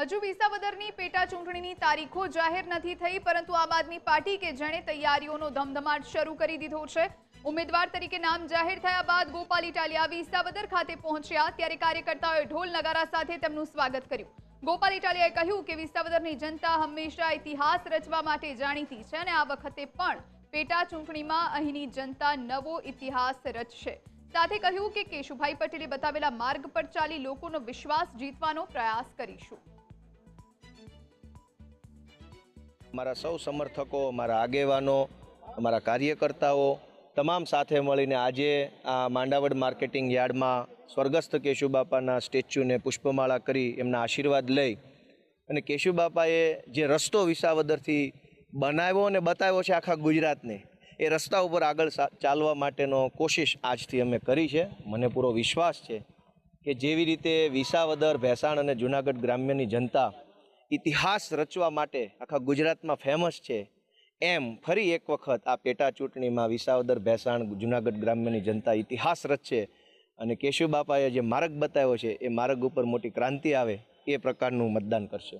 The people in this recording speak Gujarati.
હજુ વિસાવદરની પેટા ચૂંટણીની તારીખો જાહેર નથી થઈ, પરંતુ આમ આદમી પાર્ટી કે જેણે તૈયારીઓનો ધમધમાટ શરૂ કરી દીધો છે। ઉમેદવાર તરીકે નામ જાહેર થયા બાદ ગોપાલ ઇટાલિયા વિસાવદર ખાતે પહોંચ્યા, ત્યારે કાર્યકર્તાઓએ ઢોલ નગારા સાથે તેમનું સ્વાગત કર્યું। ગોપાલ ઇટાલિયાએ કહ્યું કે વિસાવદરની જનતા હંમેશા ઇતિહાસ રચવા માટે જાણીતી છે અને આ વખતે પણ પેટા ચૂંટણીમાં અહીંની જનતા નવો ઇતિહાસ રચશે। સાથે કહ્યું કે કેશુભાઈ પટેલે બતાવેલા માર્ગ પર ચાલી લોકોનો વિશ્વાસ જીતવાનો પ્રયાસ કરીશું। અમારા સૌ સમર્થકો, અમારા આગેવાનો, અમારા કાર્યકર્તાઓ તમામ સાથે મળીને આજે આ માંડાવડ માર્કેટિંગ યાર્ડમાં સ્વર્ગસ્થ કેશુબાપાના સ્ટેચ્યુને પુષ્પમાળા કરી એમના આશીર્વાદ લઈ અને કેશુબાપાએ જે રસ્તો વિસાવદરથી બનાવ્યો અને બતાવ્યો છે આખા ગુજરાતને, એ રસ્તા ઉપર આગળ ચાલવા માટેનો કોશિશ આજથી અમે કરી છે। મને પૂરો વિશ્વાસ છે કે જેવી રીતે વિસાવદર, ભેસાણ અને જૂનાગઢ ગ્રામ્યની જનતા ઇતિહાસ રચવા માટે આખા ગુજરાતમાં ફેમસ છે, એમ ફરી એક વખત આ પેટા ચૂંટણીમાં વિસાવદર, ભેસાણ, જૂનાગઢ ગ્રામ્યની જનતા ઇતિહાસ રચશે અને કેશુબાપાએ જે માર્ગ બતાવ્યો છે એ માર્ગ ઉપર મોટી ક્રાંતિ આવે એ પ્રકારનું મતદાન કરશે।